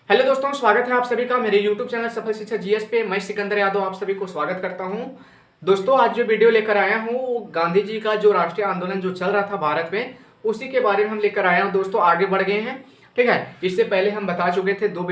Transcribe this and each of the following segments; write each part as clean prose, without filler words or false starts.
Hello दोस्तों, स्वागत है आप सभी का मेरे YouTube चैनल सफल शिक्षा जीएस पे। मैं सिकंदर यादव आप सभी को स्वागत करता हूं। दोस्तों, आज जो वीडियो लेकर आया हूं वो गांधी जी का जो राष्ट्रीय आंदोलन जो चल रहा था भारत में, उसी के बारे में हम लेकर आए हैं। दोस्तों, आगे बढ़ गए हैं। ठीक है, इससे पहले हम बता चुके थे दो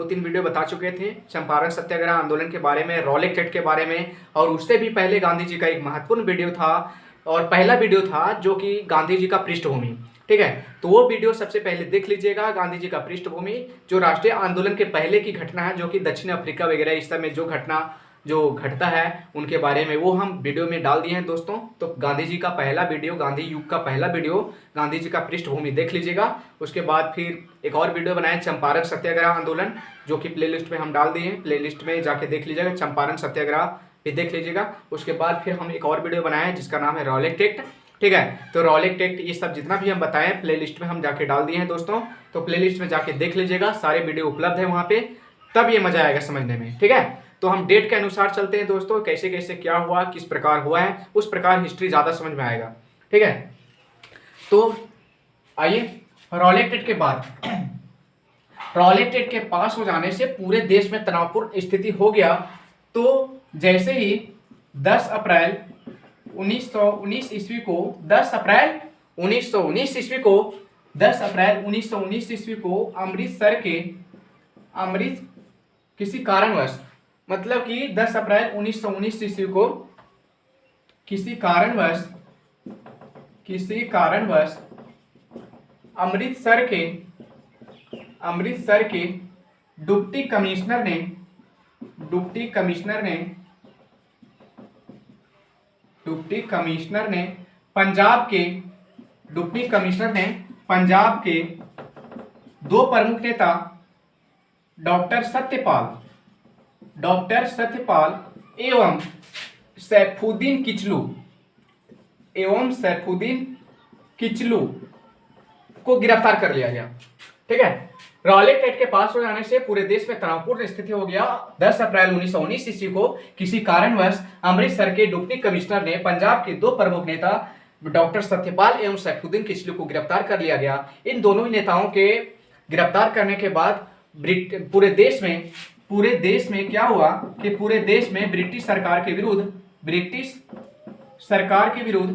तीन वीडियो बता चुके थे चंपारण सत्याग्रह आंदोलन के बारे में, रॉलेट एक्ट के बारे में, और उससे भी पहले गांधी जी का एक महत्वपूर्ण वीडियो था और पहला वीडियो था जो कि गांधी जी का पृष्ठभूमि। ठीक है, तो वो वीडियो सबसे पहले देख लीजिएगा। गांधी जी का पृष्ठभूमि जो राष्ट्रीय आंदोलन के पहले की घटना है, जो कि दक्षिण अफ्रीका वगैरह इस समय जो घटना जो घटता है उनके बारे में, वो हम वीडियो में डाल दिए हैं दोस्तों। तो गांधी जी का पहला वीडियो, गांधी युग का पहला वीडियो, गांधी जी का पृष्ठभूमि देख लीजिएगा। उसके बाद फिर एक और वीडियो बनाए चंपारण सत्याग्रह आंदोलन, जो कि प्लेलिस्ट में हम डाल दिए हैं। प्लेलिस्ट में जाके देख लीजिएगा, चंपारण सत्याग्रह भी देख लीजिएगा। उसके बाद फिर हम एक और वीडियो बनाए हैं जिसका नाम है रॉलेट एक्ट। ठीक है, तो रॉलेट एक्ट ये सब जितना भी हम बताएं प्लेलिस्ट में हम जाके डाल दिए हैं दोस्तों। तो प्लेलिस्ट में जाके देख लीजिएगा, सारे वीडियो उपलब्ध है वहां पे, तब ये मजा आएगा समझने में। ठीक है, तो हम डेट के अनुसार चलते हैं दोस्तों, कैसे कैसे क्या हुआ, किस प्रकार हुआ है, उस प्रकार हिस्ट्री ज्यादा समझ में आएगा। ठीक है, तो आइए रॉलेट एक्ट के बाद रॉलेट एक्ट के पास हो जाने से पूरे देश में तनावपूर्ण स्थिति हो गया। तो जैसे ही 10 अप्रैल 1919 ईस्वी को 10 अप्रैल 1919 ईस्वी को 10 अप्रैल 1919 ईस्वी को अमृत किसी कारणवश, मतलब कि 10 अप्रैल 1919 ईस्वी को किसी कारणवश अमृतसर के डिप्टी कमिश्नर ने पंजाब के दो प्रमुख नेता डॉक्टर सत्यपाल एवं सैफुद्दीन किचलू को गिरफ्तार कर लिया गया। ठीक है, रॉलेट एक्ट के पास हो जाने से पूरे देश में तनावपूर्ण स्थिति हो गया। 10 अप्रैल 1919 ईस्वी को किसी कारणवश अमृतसर के डिप्टी कमिश्नर ने पंजाब के दो प्रमुख नेता डॉक्टर सत्यपाल एवं सैफुद्दीन किचलू को गिरफ्तार कर लिया गया। इन दोनों ही नेताओं के गिरफ्तार करने के बाद पूरे देश में क्या हुआ कि पूरे देश में ब्रिटिश सरकार के विरुद्ध कौन सरकार के विरुद्ध?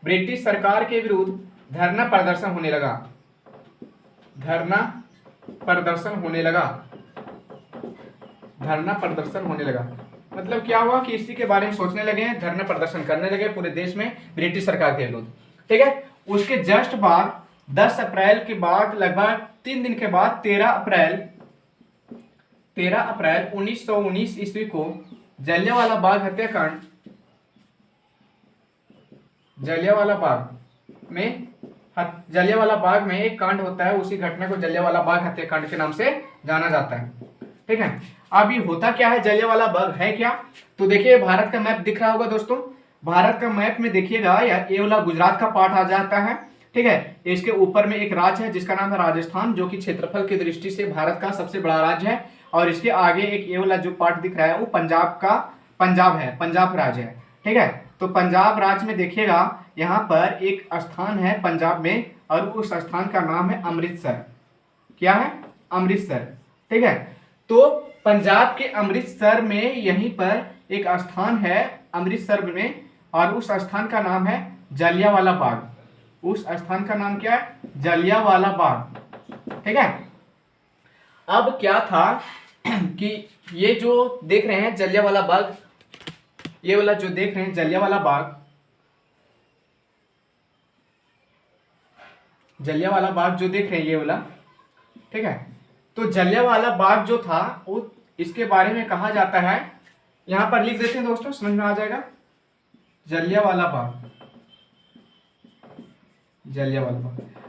ब्रिटिश सरकार के विरुद्ध धरना प्रदर्शन होने लगा। मतलब क्या हुआ कि इसी के बारे में सोचने लगे हैं, धरना प्रदर्शन करने लगे पूरे देश में ब्रिटिश सरकार के विरुद्ध। ठीक है, उसके जस्ट बाद 10 अप्रैल के बाद लगभग 3 दिन के बाद 13 अप्रैल 1919 ईस्वी को जलियांवाला बाग में एक कांड होता है। उसी घटना को जलियांवाला बाग हत्याकांड के नाम से जाना जाता है। ठीक है, अब ये होता क्या है, जलियांवाला बाग है क्या? तो देखिए, भारत का मैप दिख रहा होगा दोस्तों। भारत का मैप में देखिएगा, ये वाला गुजरात का पार्ट आ जाता है। ठीक है, इसके ऊपर में एक राज्य है जिसका नाम है राजस्थान, जो कि क्षेत्रफल की दृष्टि से भारत का सबसे बड़ा राज्य है। और इसके आगे एक ये वाला जो पार्ट दिख रहा है वो पंजाब राज्य है। ठीक है, तो पंजाब राज्य में देखिएगा, यहाँ पर एक स्थान है पंजाब में और उस स्थान का नाम है अमृतसर। क्या है? अमृतसर। ठीक है, तो पंजाब के अमृतसर में यहीं पर एक स्थान है अमृतसर में, और उस स्थान का नाम है जलियांवाला बाग। उस स्थान का नाम क्या है? जलियांवाला बाग। ठीक है, अब क्या था कि ये जो देख रहे हैं जलियांवाला बाग, ये वाला जो देख रहे हैं जलियांवाला बाग जो देख रहे हैं ये वाला। ठीक है, तो जलियांवाला बाग जो था वो, इसके बारे में कहा जाता है, यहां पर लिख देते हैं दोस्तों, समझ में आ जाएगा। जलियांवाला बाग।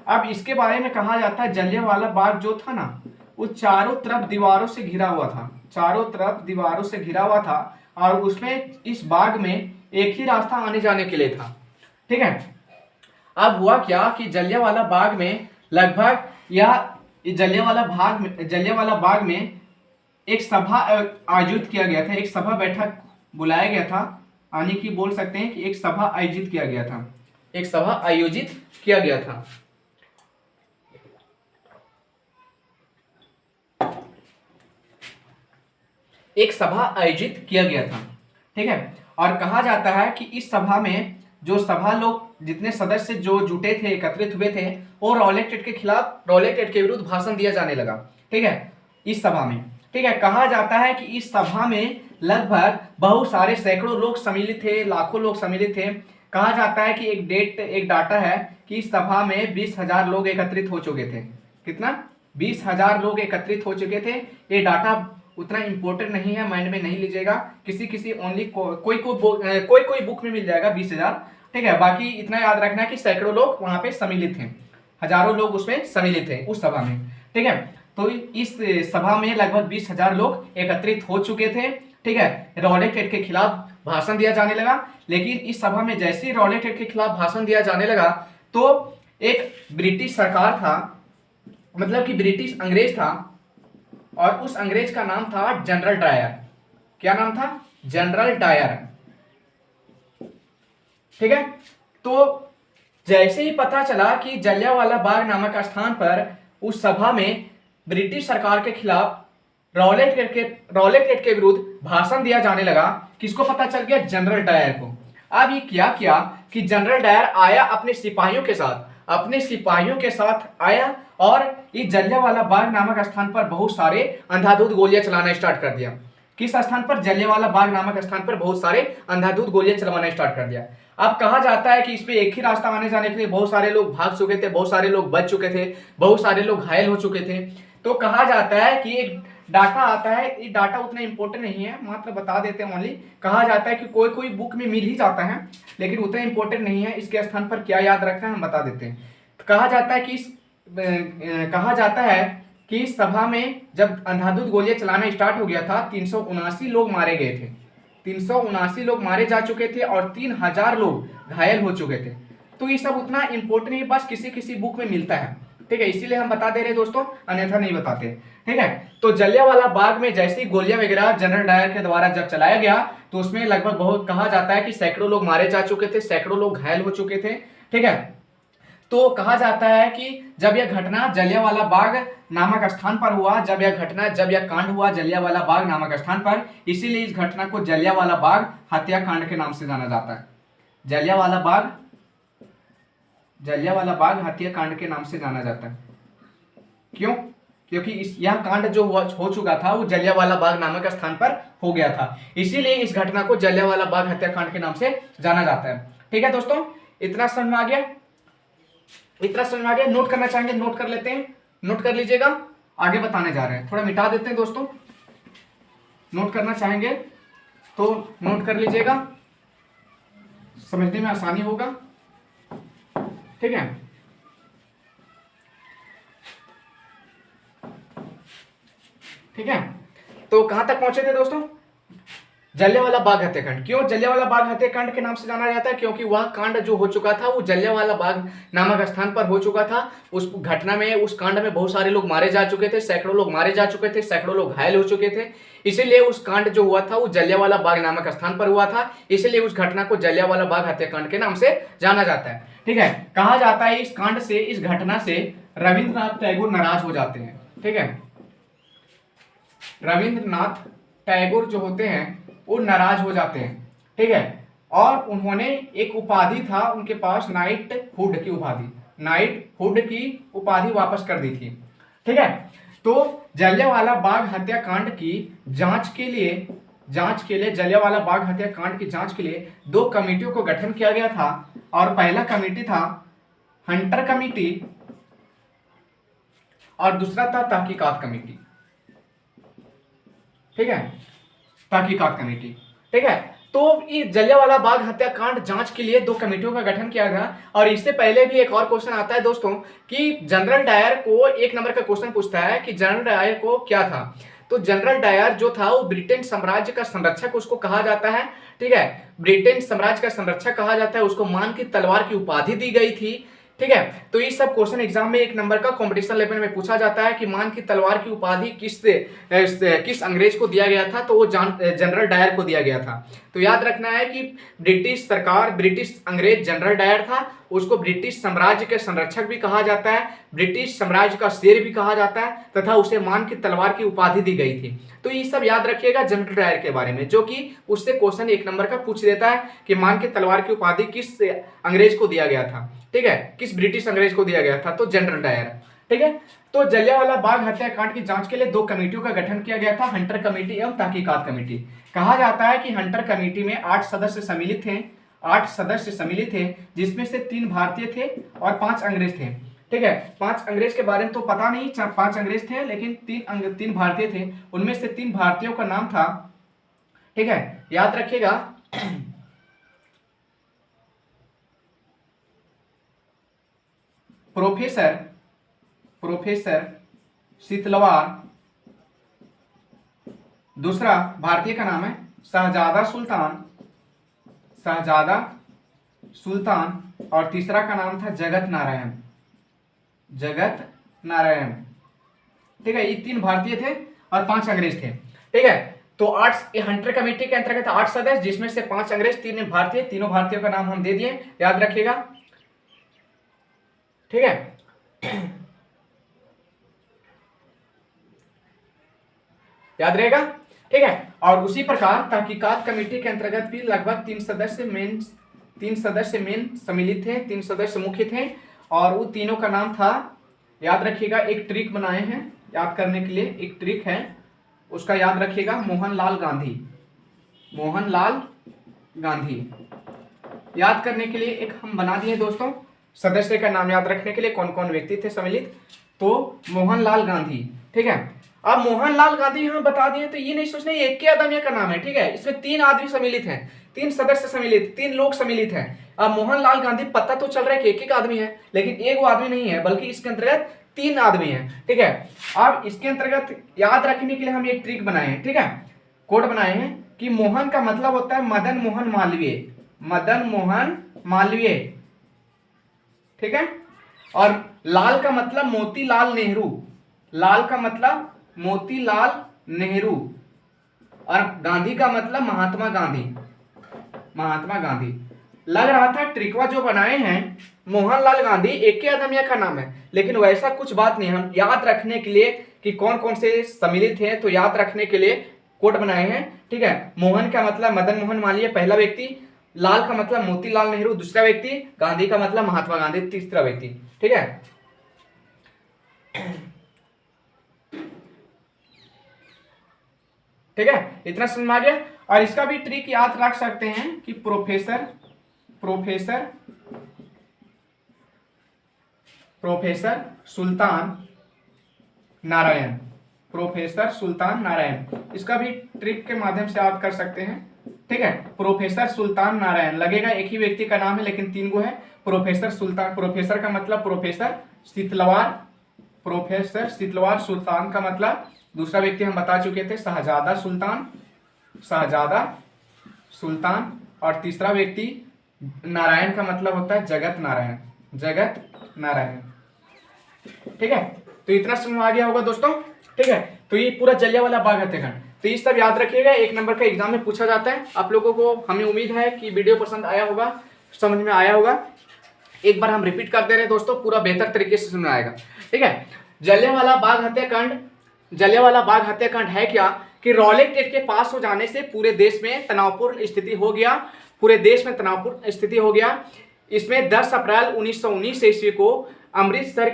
अब इसके बारे में कहा जाता है, जलियांवाला बाग जो था ना, वो चारों तरफ दीवारों से घिरा हुआ था, और उसमें इस बाग में एक ही रास्ता आने जाने के लिए था। ठीक है, अब हुआ क्या कि जलियांवाला बाग में जलियांवाला बाग में एक सभा आयोजित किया गया था, एक सभा बैठक बुलाया गया था, यानी कि बोल सकते हैं कि एक सभा आयोजित किया गया था। एक सभा आयोजित किया गया था, ठीक है। और कहा जाता है कि इस सभा में जो सभा लोग जितने सदस्य जो जुटे थे, एकत्रित हुए थे, वो रॉलेट एक्ट के खिलाफ, रॉलेट एक्ट के विरुद्ध भाषण दिया जाने लगा, ठीक है, इस सभा में, ठीक है। कहा जाता है कि इस सभा में लगभग बहुत सारे सैकड़ों लोग सम्मिलित थे, लाखों लोग सम्मिलित थे। कहा जाता है कि एक डाटा है कि इस सभा में 20,000 लोग एकत्रित हो चुके थे। कितना? 20,000 लोग एकत्रित हो चुके थे। ये डाटा उतना इंपॉर्टेंट नहीं है, माइंड में नहीं लीजिएगा, किसी ओनली कोई बुक में मिल जाएगा 20,000, ठीक है। बाकी इतना याद रखना है कि सैकड़ों लोग वहां पे सम्मिलित थे, हजारों लोग उसमें सम्मिलित थे उस सभा में, ठीक है। तो इस सभा में लगभग 20,000 लोग एकत्रित हो चुके थे, ठीक है। रॉलेट एक्ट के खिलाफ भाषण दिया जाने लगा। लेकिन इस सभा में जैसे ही रॉलेट एक्ट के खिलाफ भाषण दिया जाने लगा तो एक ब्रिटिश सरकार था, मतलब कि ब्रिटिश अंग्रेज था, और उस अंग्रेज का नाम था जनरल डायर। क्या नाम था? जनरल डायर, ठीक है। तो जैसे ही पता चला कि जलियांवाला बाग नामक स्थान पर उस सभा में ब्रिटिश सरकार के खिलाफ रॉलेट एक्ट के विरुद्ध भाषण दिया जाने लगा, किसको पता चल गया? जनरल डायर को। अब ये किया कि जनरल डायर आया अपने सिपाहियों के साथ आया और इस जलियांवाला बाग नामक स्थान पर बहुत सारे अंधाधुंध गोलियां चलाना स्टार्ट कर दिया। किस स्थान पर? जलियांवाला बाग नामक स्थान पर बहुत सारे अंधाधुंध गोलियां चलवाना स्टार्ट कर दिया। अब कहा जाता है कि इस पे एक ही रास्ता आने जाने के लिए बहुत सारे लोग भाग चुके थे, बहुत सारे लोग बच चुके थे, बहुत सारे लोग घायल हो चुके थे। तो कहा जाता है कि एक डाटा आता है, ये डाटा उतना इंपॉर्टेंट नहीं है, मात्र बता देते हैं ओनली। कहा जाता है कि कोई बुक में मिल ही जाता है, लेकिन उतना इंपॉर्टेंट नहीं है। इसके स्थान पर क्या याद रखना है हम बता देते हैं। कहा जाता है कि इस सभा में जब अंधाधुंध गोलियां चलाना स्टार्ट हो गया था, 379 लोग मारे गए थे, 379 लोग मारे जा चुके थे और 3,000 लोग घायल हो चुके थे। तो ये सब उतना इंपॉर्टेंट नहीं, बस किसी बुक में मिलता है, ठीक है, इसीलिए हम बता दे रहे दोस्तों, अन्यथा नहीं बताते, ठीक है। तो जलियांवाला बाग में जैसे ही गोलियां वगैरह जनरल डायर के द्वारा जब चलाया गया तो उसमें लगभग बहुत कहा जाता है कि सैकड़ों लोग मारे जा चुके थे, सैकड़ों लोग घायल हो चुके थे, ठीक है। तो कहा जाता है कि जब यह घटना जलियांवाला बाग नामक स्थान पर हुआ, जब यह कांड हुआ जलियांवाला बाग नामक स्थान पर, इसीलिए इस घटना को जलियांवाला बाग हत्याकांड के नाम से जाना जाता है। जलियांवाला बाग हत्याकांड के नाम से जाना जाता है। क्यों? क्योंकि यह कांड जो हो चुका था वो जलियांवाला बाग नामक स्थान पर हो गया था, इसीलिए इस घटना को जलियांवाला बाग हत्याकांड के नाम से जाना जाता है, ठीक है दोस्तों। इतना समझ में आ गया? नोट करना चाहेंगे? नोट कर लेते हैं, नोट कर लीजिएगा, आगे बताने जा रहे हैं। थोड़ा मिटा देते हैं दोस्तों, नोट करना चाहेंगे तो नोट कर लीजिएगा, समझने में आसानी होगा, ठीक है। ठीक है, तो कहां तक पहुंचे थे दोस्तों? जलियांवाला बाग हत्याकांड। क्यों जलियांवाला बाग हत्याकांड के नाम से जाना जाता है? क्योंकि वह कांड जो हो चुका था वो जलियांवाला बाग नामक स्थान पर हो चुका था। उस घटना में, उस कांड में बहुत सारे लोग मारे जा चुके थे, सैकड़ों लोग मारे जा चुके थे, सैकड़ों लोग घायल हो चुके थे, इसीलिए उस कांड जो हुआ था वो जलियांवाला बाग नामक स्थान पर हुआ था, इसलिए उस घटना को जलियांवाला बाग हत्याकांड के नाम से जाना जाता है, ठीक है। कहा जाता है इस कांड से, इस घटना से रविंद्रनाथ टैगोर नाराज हो जाते हैं, ठीक है। रविंद्रनाथ टैगोर जो होते हैं वो नाराज हो जाते हैं, ठीक है। और उन्होंने एक उपाधि था उनके पास, नाइटहुड की उपाधि वापस कर दी थी, ठीक है। तो जलियांवाला बाग हत्याकांड की जांच के लिए जलियांवाला बाग हत्याकांड की जांच के लिए 2 कमेटियों को गठन किया गया था। और पहला कमेटी था हंटर कमेटी और दूसरा था तहकीकात कमेटी, ठीक है, तहकीकात कमेटी, ठीक है। तो इस जलियांवाला बाग हत्याकांड जांच के लिए 2 कमेटियों का गठन किया गया। और इससे पहले भी एक और क्वेश्चन आता है दोस्तों कि जनरल डायर को 1 नंबर का क्वेश्चन पूछता है कि जनरल डायर को क्या था। तो जनरल डायर जो था वो ब्रिटेन साम्राज्य का संरक्षक उसको कहा जाता है, ठीक है, ब्रिटेन साम्राज्य का संरक्षक कहा जाता है। उसको मान की तलवार की उपाधि दी गई थी, ठीक है। तो ये सब क्वेश्चन एग्जाम में 1 नंबर का कंपटीशन लेवल में पूछा जाता है कि मान की तलवार की उपाधि किस अंग्रेज को दिया गया था, तो वो जनरल डायर को दिया गया था। तो याद रखना है कि ब्रिटिश सरकार, ब्रिटिश अंग्रेज जनरल डायर था, उसको ब्रिटिश साम्राज्य के संरक्षक भी कहा जाता है, ब्रिटिश साम्राज्य का शेर भी कहा जाता है, तथा उसे मान की तलवार की उपाधि दी गई थी। तो ये सब याद रखिएगा जनरल डायर के बारे में, जो कि उससे क्वेश्चन 1 नंबर का पूछ देता है कि मान की तलवार की उपाधि किस अंग्रेज को दिया गया था, ठीक है, किस ब्रिटिश अंग्रेज को दिया गया था, तो जनरल डायर, ठीक है। तो जलियांवाला बाग हत्याकांड की जांच के लिए 2 कमेटियों का गठन किया गया था, हंटर कमेटी एवं तहकीकात कमेटी। कहा जाता है कि हंटर कमेटी में 8 सदस्य सम्मिलित थे, 8 सदस्य सम्मिलित थे, जिसमें से 3 भारतीय थे और 5 अंग्रेज थे, ठीक है। 5 अंग्रेज के बारे में तो पता नहीं, 5 अंग्रेज थे, लेकिन 3 भारतीय थे। उनमें से 3 भारतीयों का नाम था, ठीक है, याद रखिएगा, प्रोफेसर शीतलवार, दूसरा भारतीय का नाम है शहजादा सुल्तान, और तीसरा का नाम था जगत नारायण, ठीक है। ये 3 भारतीय थे और 5 अंग्रेज थे, ठीक है। तो 8 हंटर कमेटी के अंतर्गत 8 सदस्य, जिसमें से 5 अंग्रेज, 3 भारतीय, तीनों भारतीयों का नाम हम दे दिए, याद रखिएगा, ठीक है। याद रहेगा, ठीक है। और उसी प्रकार तहकीकात कमेटी के अंतर्गत भी लगभग 3 सदस्य मेन सम्मिलित थे, 3 सदस्य मुख्य थे, और वो तीनों का नाम था, याद रखिएगा, एक ट्रिक बनाए हैं याद करने के लिए, एक ट्रिक है उसका याद रखिएगा, मोहनलाल गांधी। याद करने के लिए एक हम बना दिए दोस्तों, सदस्य का नाम याद रखने के लिए कौन कौन व्यक्ति थे सम्मिलित, तो मोहनलाल गांधी, ठीक है। अब मोहनलाल गांधी हम बता दिए, तो ये नहीं सोचना ये एक ही आदमी का नाम है, ठीक है। इसमें 3 आदमी सम्मिलित हैं, 3 सदस्य सम्मिलित, 3 लोग सम्मिलित हैं। अब मोहनलाल गांधी पता तो चल रहा है कि एक आदमी है, लेकिन एक वो आदमी नहीं है, बल्कि इसके अंतर्गत 3 आदमी हैं, ठीक है। अब इसके अंतर्गत याद रखने के लिए हम एक ट्रिक बनाए हैं, ठीक है, कोड बनाए हैं कि मोहन का मतलब होता है मदन मोहन मालवीय, ठीक है। और लाल का मतलब मोतीलाल नेहरू, और गांधी का मतलब महात्मा गांधी। लग रहा था ट्रिकवा जो बनाए हैं मोहनलाल गांधी एक ही आदमी का नाम है, लेकिन वैसा कुछ बात नहीं। हम याद रखने के लिए कि कौन कौन से सम्मिलित हैं, तो याद रखने के लिए कोड बनाए हैं, ठीक है। मोहन का मतलब मदन मोहन मालवीय, पहला व्यक्ति, लाल का मतलब मोतीलाल नेहरू, दूसरा व्यक्ति, गांधी का मतलब महात्मा गांधी, तीसरा व्यक्ति, ठीक है। ठीक है, इतना समझ में आ गया। और इसका भी ट्रिक याद रख सकते हैं कि प्रोफेसर सुल्तान नारायण, इसका भी ट्रिक के माध्यम से याद कर सकते हैं, ठीक है। प्रोफेसर सुल्तान नारायण, लगेगा एक ही व्यक्ति का नाम है, लेकिन 3 गो है। प्रोफेसर सुल्तान, प्रोफेसर का मतलब प्रोफेसर शीतलवार, सुल्तान का मतलब दूसरा व्यक्ति हम बता चुके थे शहजादा सुल्तान, और तीसरा व्यक्ति नारायण का मतलब होता है जगत नारायण, ठीक है। तो इतना समझ आ गया होगा दोस्तों, ठीक है। तो ये पूरा जलियांवाला बाग हत्याकांड, तो ये सब याद रखिएगा, 1 नंबर का एग्जाम में पूछा जाता है। आप लोगों को हमें उम्मीद है कि वीडियो पसंद आया होगा, समझ में आया होगा। एक बार हम रिपीट कर दे रहे हैं दोस्तों, पूरा बेहतर तरीके से समझ आएगा, ठीक है। जलियांवाला बाग हत्याकांड है क्या कि रॉलेट एक्ट के पास हो जाने से पूरे देश में तनावपूर्ण स्थिति हो गया। इसमें 10 अप्रैल 1919 ईस्वी को अमृतसर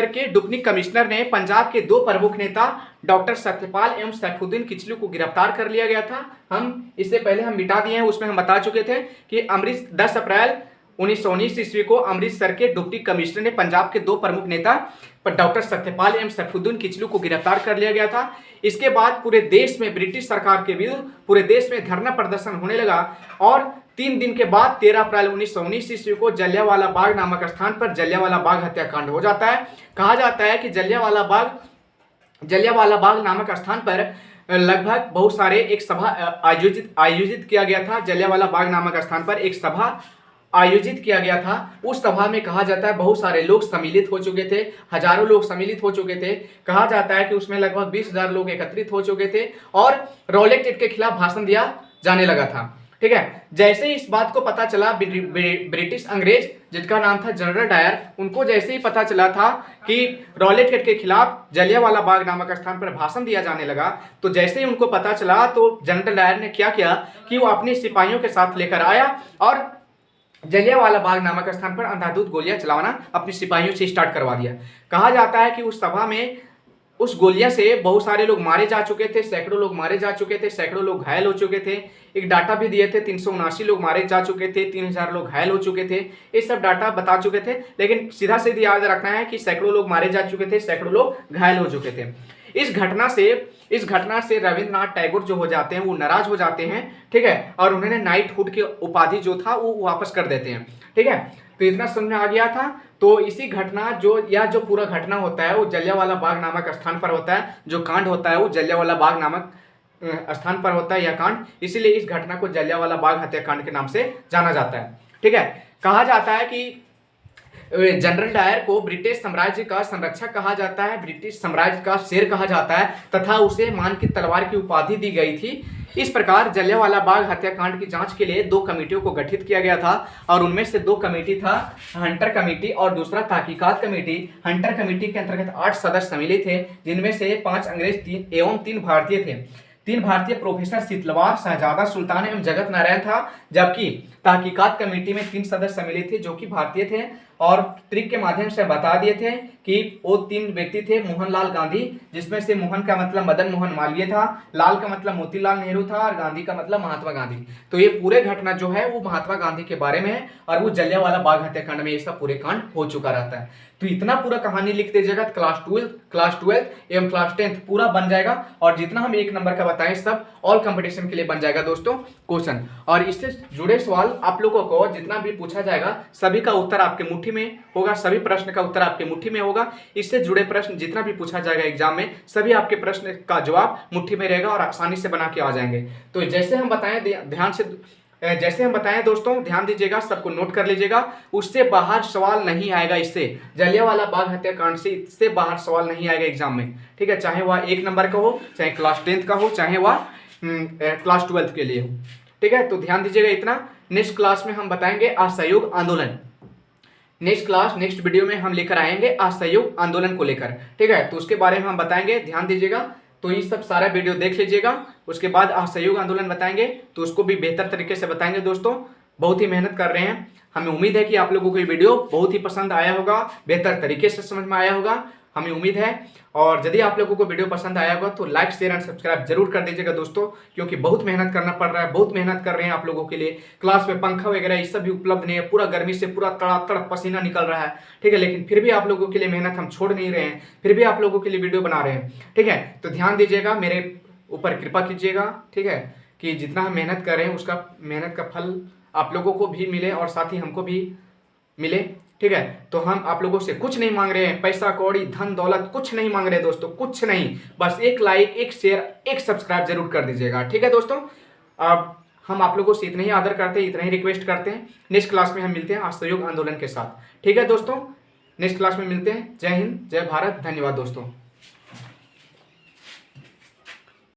के डिप्टी कमिश्नर ने पंजाब के 2 प्रमुख नेता डॉक्टर सत्यपाल एवं सैफुद्दीन किचलू को गिरफ्तार कर लिया गया था। हम इससे पहले हम मिटा दिए हैं, उसमें हम बता चुके थे कि 10 अप्रैल 1919 ईस्वी को अमृतसर के डिप्टी कमिश्नर ने पंजाब के 2 प्रमुख नेता डॉक्टर सत्यपाल एवं सैफुद्दीन किचलू को गिरफ्तार कर लिया गया था। इसके बाद पूरे देश में ब्रिटिश सरकार के विरुद्ध पूरे देश में धरना प्रदर्शन होने लगा, और 3 दिन के बाद 13 अप्रैल 1919 ईस्वी को जलियांवाला बाग नामक स्थान पर जलियांवाला बाग हत्याकांड हो जाता है। कहा जाता है कि जलियांवाला बाग नामक स्थान पर लगभग बहुत सारे एक सभा आयोजित किया गया था। जलियांवाला बाग नामक स्थान पर एक सभा आयोजित किया गया था। उस सभा में कहा जाता है बहुत सारे लोग सम्मिलित हो चुके थे, हजारों लोग सम्मिलित हो चुके थे। कहा जाता है कि उसमें लगभग 20,000 लोग एकत्रित हो चुके थे और रॉलेट एक्ट के खिलाफ भाषण दिया जाने लगा था। ठीक है, जैसे ही इस बात को पता चला ब्रिटिश अंग्रेज जिनका नाम था जनरल डायर, उनको जैसे ही पता चला था कि रॉलेट गेट के खिलाफ जलियांवाला बाग नामक स्थान पर भाषण दिया जाने लगा, तो जैसे ही उनको पता चला तो जनरल डायर ने क्या किया कि वो अपने सिपाहियों के साथ लेकर आया और जलियांवाला बाग नामक स्थान पर अंधाधुंध गोलियां चलाना अपने सिपाहियों से स्टार्ट करवा दिया। कहा जाता है कि उस सभा में उस गोलियां से बहुत सारे लोग मारे जा चुके थे, सैकड़ों लोग मारे जा चुके थे, सैकड़ों लोग घायल हो चुके थे। एक डाटा भी दिए थे 379 लोग मारे जा चुके थे, 3000 लोग घायल हो चुके थे। ये सब डाटा बता चुके थे, लेकिन सीधा सीधी याद रखना है कि सैकड़ों लोग मारे जा चुके थे, सैकड़ों लोग घायल हो चुके थे। इस घटना से रविंद्रनाथ टैगोर जो हो जाते हैं वो नाराज हो जाते हैं। ठीक है, और उन्होंने नाइटहुड की उपाधि जो था वो वापस कर देते हैं। ठीक है, तो इतना समझ में आ गया था। तो इसी घटना जो पूरा घटना होता है वो जलियांवाला बाग नामक स्थान पर होता है। जो कांड होता है वो जलियांवाला बाग नामक स्थान पर होता है यह कांड, इसीलिए इस घटना को जलियांवाला बाग हत्याकांड के नाम से जाना जाता है। ठीक है, कहा जाता है कि जनरल डायर को ब्रिटिश साम्राज्य का संरक्षक कहा जाता है, ब्रिटिश साम्राज्य का शेर कहा जाता है तथा उसे मान की तलवार की उपाधि दी गई थी। इस प्रकार जलियांवाला बाग हत्याकांड की जांच के लिए 2 कमेटियों को गठित किया गया था और उनमें से 2 कमेटी था हंटर कमेटी और दूसरा तहकीकात कमेटी। हंटर कमेटी के अंतर्गत 8 सदस्य सम्मिलित थे, जिनमें से 5 अंग्रेज एवं 3 भारतीय थे। 3 भारतीय प्रोफेसर शीतलवार, शहजादा सुल्तान एवं जगत नारायण था, जबकि तहकीकात कमेटी में 3 सदस्य सम्मिलित थे जो कि भारतीय थे और ट्रिक के माध्यम से बता दिए थे कि वो 3 व्यक्ति थे। मोहनलाल गांधी, जिसमें से मोहन का मतलब मदन मोहन मालवीय था, लाल का मतलब मोतीलाल नेहरू था और गांधी का मतलब महात्मा गांधी। तो ये पूरे घटना जो है वो महात्मा गांधी के बारे में है और वो जलियांवाला बाग हत्याकांड में ये सब पूरे कांड हो चुका रहता है। तो इतना पूरा कहानी लिख दीजिएगा, क्लास 12 एवं क्लास 10 पूरा बन जाएगा और जितना हम 1 नंबर का बताएं सब ऑल कंपटीशन के लिए बन जाएगा दोस्तों क्वेश्चन। और इससे जुड़े सवाल आप लोगों को जितना भी पूछा जाएगा सभी का उत्तर आपके मुट्ठी में होगा, सभी प्रश्न का उत्तर आपके मुट्ठी में होगा। इससे जुड़े प्रश्न जितना भी पूछा जाएगा एग्जाम में सभी आपके प्रश्न का जवाब मुट्ठी में रहेगा और आसानी से बना के आ जाएंगे। तो जैसे हम बताएं दोस्तों, ध्यान दीजिएगा, सबको नोट कर लीजिएगा, उससे बाहर सवाल नहीं आएगा। इससे जलियांवाला बाग हत्याकांड से इससे बाहर सवाल नहीं आएगा एग्जाम में। ठीक है, चाहे वह 1 नंबर का हो, चाहे क्लास 10 का हो, चाहे वह क्लास 12 के लिए हो। ठीक है, तो ध्यान दीजिएगा इतना। नेक्स्ट क्लास में हम बताएंगे असहयोग आंदोलन। नेक्स्ट वीडियो में हम लेकर आएंगे असहयोग आंदोलन को लेकर। ठीक है, तो उसके बारे में हम बताएंगे, ध्यान दीजिएगा। तो ये सब सारा वीडियो देख लीजिएगा, उसके बाद असहयोग आंदोलन बताएंगे तो उसको भी बेहतर तरीके से बताएंगे। दोस्तों बहुत ही मेहनत कर रहे हैं, हमें उम्मीद है कि आप लोगों को ये वीडियो बहुत ही पसंद आया होगा, बेहतर तरीके से समझ में आया होगा, हमें उम्मीद है। और यदि आप लोगों को वीडियो पसंद आया होगा तो लाइक शेयर एंड सब्सक्राइब जरूर कर दीजिएगा दोस्तों, क्योंकि बहुत मेहनत करना पड़ रहा है, बहुत मेहनत कर रहे हैं आप लोगों के लिए। क्लास में पंखा वगैरह ये सब भी उपलब्ध नहीं है, पूरा गर्मी से पूरा तड़ातड़ पसीना निकल रहा है। ठीक है, लेकिन फिर भी आप लोगों के लिए मेहनत हम छोड़ नहीं रहे हैं, फिर भी आप लोगों के लिए वीडियो बना रहे हैं। ठीक है, तो ध्यान दीजिएगा, मेरे ऊपर कृपा कीजिएगा। ठीक है, कि जितना हम मेहनत कर रहे हैं उसका मेहनत का फल आप लोगों को भी मिले और साथ ही हमको भी मिले। ठीक है, तो हम आप लोगों से कुछ नहीं मांग रहे हैं, पैसा कौड़ी धन दौलत कुछ नहीं मांग रहे दोस्तों, कुछ नहीं, बस 1 लाइक 1 शेयर 1 सब्सक्राइब जरूर कर दीजिएगा। ठीक है दोस्तों, अब हम आप लोगों से इतना ही आदर करते हैं, इतना ही रिक्वेस्ट करते हैं। नेक्स्ट क्लास में हम मिलते हैं असहयोग आंदोलन के साथ। ठीक है दोस्तों, नेक्स्ट क्लास में मिलते हैं। जय हिंद, जय भारत, धन्यवाद दोस्तों।